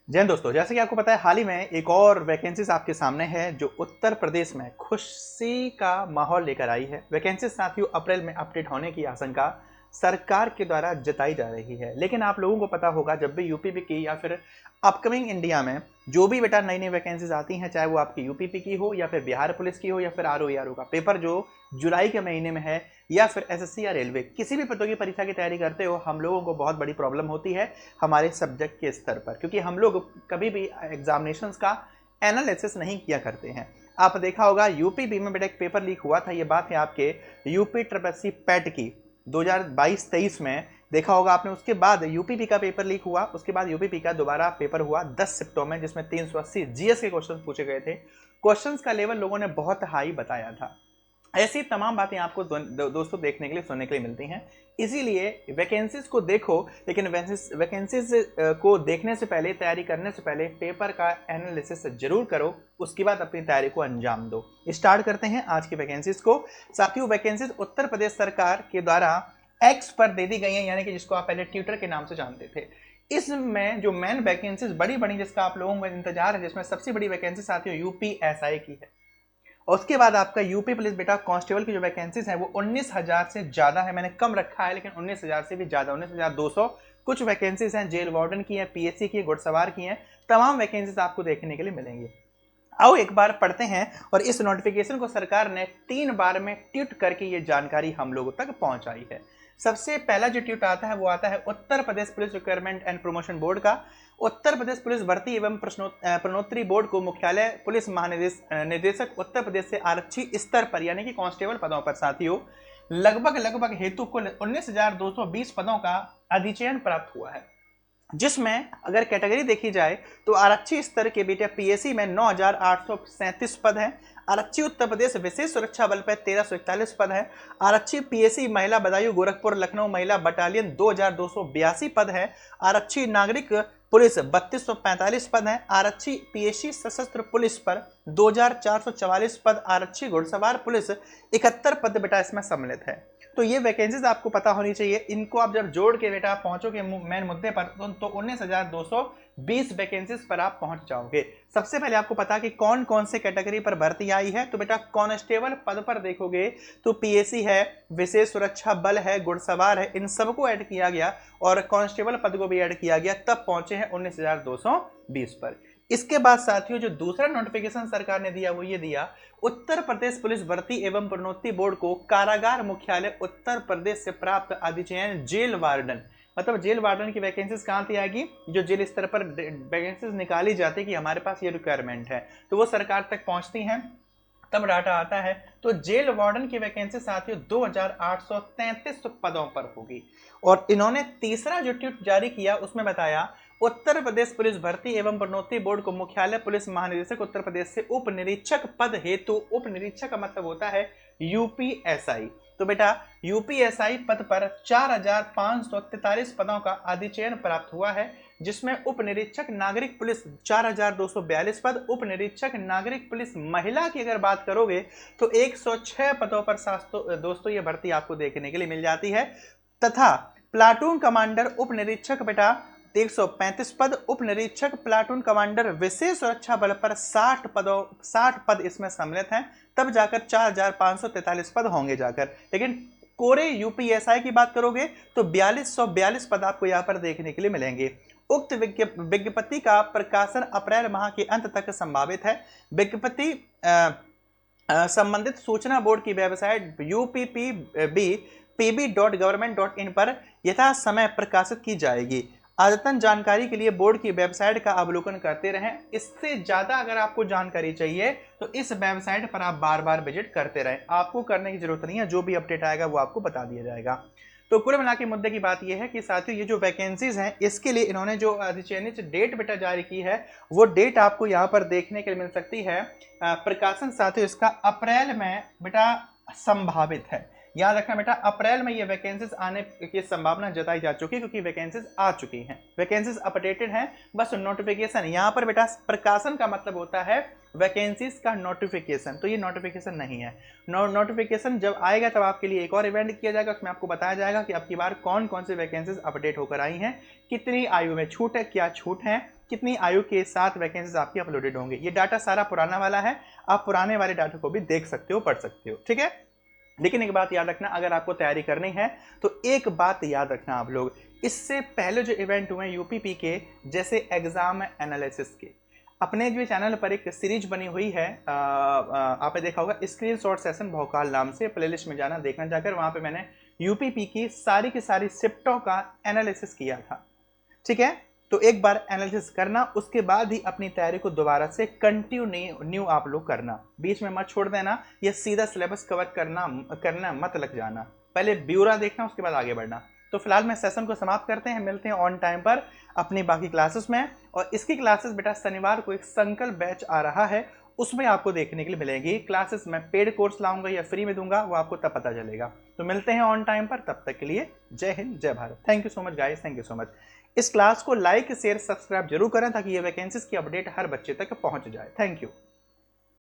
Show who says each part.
Speaker 1: जय हिंद दोस्तों, जैसे कि आपको पता है हाल ही में एक और वैकेंसीज आपके सामने है जो उत्तर प्रदेश में खुशी का माहौल लेकर आई है। वैकेंसीज साथियों अप्रैल में अपडेट होने की आशंका सरकार के द्वारा जताई जा रही है, लेकिन आप लोगों को पता होगा जब भी यूपीपी की या फिर अपकमिंग इंडिया में जो भी बेटा नई नई वैकेंसीज आती हैं, चाहे वो आपकी यूपीपी की हो या फिर बिहार पुलिस की हो या फिर आरओ का पेपर जो जुलाई के महीने में है, या फिर एसएससी या रेलवे किसी भी प्रतियोगी परीक्षा की तैयारी करते हो, हम लोगों को बहुत बड़ी प्रॉब्लम होती है हमारे सब्जेक्ट के स्तर पर, क्योंकि हम लोग कभी भी एग्जामिनेशंस का एनालिसिस नहीं किया करते हैं। आप देखा होगा यूपीपी में बेटा एक पेपर लीक हुआ था, ये बात है आपके यूपी ट्रिपल सी पैट की 2022-23 में देखा होगा आपने। उसके बाद यूपीपी का पेपर लीक हुआ, उसके बाद यूपीपी का दोबारा पेपर हुआ 10 सिफ्टों में, जिसमें 380 जीएस के क्वेश्चन पूछे गए थे। क्वेश्चंस का लेवल लोगों ने बहुत हाई बताया था। ऐसी तमाम बातें आपको दोस्तों देखने के लिए सुनने के लिए मिलती हैं। इसीलिए वैकेंसीज को देखो, लेकिन वैकेंसीज को देखने से पहले, तैयारी करने से पहले पेपर का एनालिसिस जरूर करो, उसके बाद अपनी तैयारी को अंजाम दो। स्टार्ट करते हैं आज की वैकेंसीज को। साथियों वैकेंसीज उत्तर प्रदेश सरकार के द्वारा एक्स पर दे दी गई हैं, यानी कि जिसको आप पहले ट्विटर के नाम से जानते थे। इसमें जो मेन वैकेंसीज बड़ी बड़ी जिसका आप लोगों को इंतजार है, जिसमें सबसे बड़ी वैकेंसी साथियों यूपीएसआई की है। और उसके बाद आपका यूपी पुलिस बेटा कांस्टेबल की जो वैकेंसीज है वो 19,000 से ज्यादा है। मैंने कम रखा है लेकिन 19,000 से भी ज्यादा, 19,200 कुछ वैकेंसीज हैं। जेल वार्डन की है, पीएससी की है, घुड़सवार की हैं। तमाम वैकेंसीज आपको देखने के लिए मिलेंगी। आओ एक बार पढ़ते हैं। और इस नोटिफिकेशन को सरकार ने 3 बार में ट्वीट करके ये जानकारी हम लोगों तक पहुंचाई है। सबसे पहला जो ट्वीट आता है वो आता है Uttar Pradesh police recruitment and promotion board का। उत्तर प्रदेश पुलिस भर्ती एवं प्रोन्नति बोर्ड को मुख्यालय पुलिस महानिदेशक उत्तर प्रदेश से आरक्षी स्तर पर यानी कि कांस्टेबल पदों पर साथियों लगभग हेतु कुल 19,220 पदों का अधिचयन प्राप्त हुआ है, जिसमें अगर कैटेगरी देखी जाए तो आरक्षी स्तर के बेटे पीएससी में 9,837 पद हैं। आरक्षी उत्तर प्रदेश विशेष सुरक्षा बल पर 1,341 पद है। आरक्षी पीएससी महिला बदायूं गोरखपुर लखनऊ महिला बटालियन 2,282 पद है। आरक्षी नागरिक पुलिस 3,245 पद है। आरक्षी पीएससी सशस्त्र पुलिस पर 2,444 पद। आरक्षी घुड़सवार पुलिस 71 पद बेटा इसमें सम्मिलित है। तो ये वैकेंसीज आपको पता होनी चाहिए। इनको आप जब जोड़ के बेटा पहुंचोगे मेन मुद्दे पर तो 19,220 वैकेंसीज पर आप पहुंच जाओगे। सबसे पहले आपको पता कि कौन कौन से कैटेगरी पर भर्ती आई है। तो बेटा कांस्टेबल पद पर देखोगे तो पीएससी है, विशेष सुरक्षा बल है, घुड़सवार है, इन सबको ऐड किया गया और कांस्टेबल पद को भी ऐड किया गया, तब पहुंचे हैं 19,220 पर। इसके बाद साथियों जो दूसरा नोटिफिकेशन सरकार ने दिया वो ये दिया, उत्तर प्रदेश पुलिस भर्ती एवं प्रोन्नति बोर्ड को कारागार मुख्यालय उत्तर प्रदेश से प्राप्त अधिचयन जेल वार्डन, मतलब जेल वार्डन की वैकेंसीज कहां से आएगी, जो जेल स्तर पर वैकेंसीज निकाली जाती है कि हमारे पास ये रिक्वायरमेंट है, तो वो सरकार तक पहुंचती हैं, तब डाटा आता है। तो जेल वार्डन की वैकेंसी साथियों 2,833 पदों पर होगी। और इन्होंने तीसरा जो ट्वीट जारी किया उसमें बताया, उत्तर प्रदेश पुलिस भर्ती एवं प्रोन्नति बोर्ड को मुख्यालय पुलिस महानिदेशक उत्तर प्रदेश से उप निरीक्षक पद हेतु, उप निरीक्षक का मतलब होता है यूपीएसआई, तो बेटा यूपीएसआई पद पर 4,543 पदों का अधिचयन प्राप्त हुआ है, जिसमें उप निरीक्षक नागरिक पुलिस 4,242 पद, उप निरीक्षक नागरिक पुलिस महिला की अगर बात करोगे तो 106 पदों पर दोस्तों ये भर्ती आपको देखने के लिए मिल जाती है। तथा प्लाटून कमांडर उप निरीक्षक बेटा 135 पद, उप निरीक्षक प्लाटून कमांडर विशेष सुरक्षा बल पर 60 पद इसमें सम्मिलित हैं, तब जाकर 4,543 पद होंगे जाकर। लेकिन कोरे यूपीएसआई की बात करोगे तो 4,242 पद आपको यहां पर देखने के लिए मिलेंगे। उक्त विज्ञप्ति का प्रकाशन अप्रैल माह के अंत तक संभावित है। विज्ञप्ति संबंधित सूचना बोर्ड की वेबसाइट uppb.pb.government.in पर यथा समय प्रकाशित की जाएगी। अद्यतन जानकारी के लिए बोर्ड की वेबसाइट का अवलोकन करते रहें। इससे ज्यादा अगर आपको जानकारी चाहिए तो इस वेबसाइट पर आप बार बार विजिट करते रहें, आपको करने की जरूरत नहीं है, जो भी अपडेट आएगा वो आपको बता दिया जाएगा। तो कुल मिला के मुद्दे की बात यह है कि साथियों ये जो वैकेंसीज हैं इसके लिए इन्होंने जो अधिचयनित डेट बेटा जारी की है वो डेट आपको यहाँ पर देखने के लिए मिल सकती है। प्रकाशन साथियों इसका अप्रैल में बेटा संभावित है। याद रखना बेटा अप्रैल में ये वैकेंसीज आने की संभावना जताई जा चुकी है, क्योंकि वैकेंसीज आ चुकी हैं, वैकेंसीज अपडेटेड हैं, बस नोटिफिकेशन यहाँ पर बेटा प्रकाशन का मतलब होता है वैकेंसीज का नोटिफिकेशन, तो ये नोटिफिकेशन नहीं है। नोटिफिकेशन जब आएगा तब आपके लिए एक और इवेंट किया जाएगा, उसमें आपको बताया जाएगा कि अब की बार कौन कौन सी वैकेंसीज अपडेट होकर आई हैं, कितनी आयु में छूट है, क्या छूट है, कितनी आयु के साथ वैकेंसीज आपकी अपलोडेड होंगे। ये डाटा सारा पुराना वाला है, आप पुराने वाले डाटा को भी देख सकते हो, पढ़ सकते हो, ठीक है। लेकिन एक बात याद रखना, अगर आपको तैयारी करनी है तो एक बात याद रखना आप लोग, इससे पहले जो इवेंट हुए यूपीपी के, जैसे एग्जाम एनालिसिस के, अपने जो चैनल पर एक सीरीज बनी हुई है, आपने देखा होगा स्क्रीनशॉट सेशन भौकाल नाम से, प्लेलिस्ट में जाना देखना जाकर, वहां पे मैंने यूपीपी की सारी शिफ्टों का एनालिसिस किया था, ठीक है। तो एक बार एनालिसिस करना, उसके बाद ही अपनी तैयारी को दोबारा से कंटिन्यू आप लोग करना, बीच में मत छोड़ देना, ये सीधा सिलेबस कवर करना मत लग जाना, पहले ब्यूरा देखना उसके बाद आगे बढ़ना। तो फिलहाल मैं सेशन को समाप्त करते हैं, मिलते हैं ऑन टाइम पर अपनी बाकी क्लासेस में। और इसकी क्लासेस बेटा शनिवार को एक संकल्प बैच आ रहा है, उसमें आपको देखने के लिए मिलेंगी क्लासेस। मैं पेड कोर्स लाऊंगा या फ्री में दूंगा, वो आपको तब पता चलेगा। तो मिलते हैं ऑन टाइम पर, तब तक के लिए जय हिंद जय Bharat. Thank you so much guys, thank you so much. इस क्लास को लाइक शेयर सब्सक्राइब जरूर करें ताकि ये वैकेंसीज की अपडेट हर बच्चे तक पहुंच जाए। Thank you.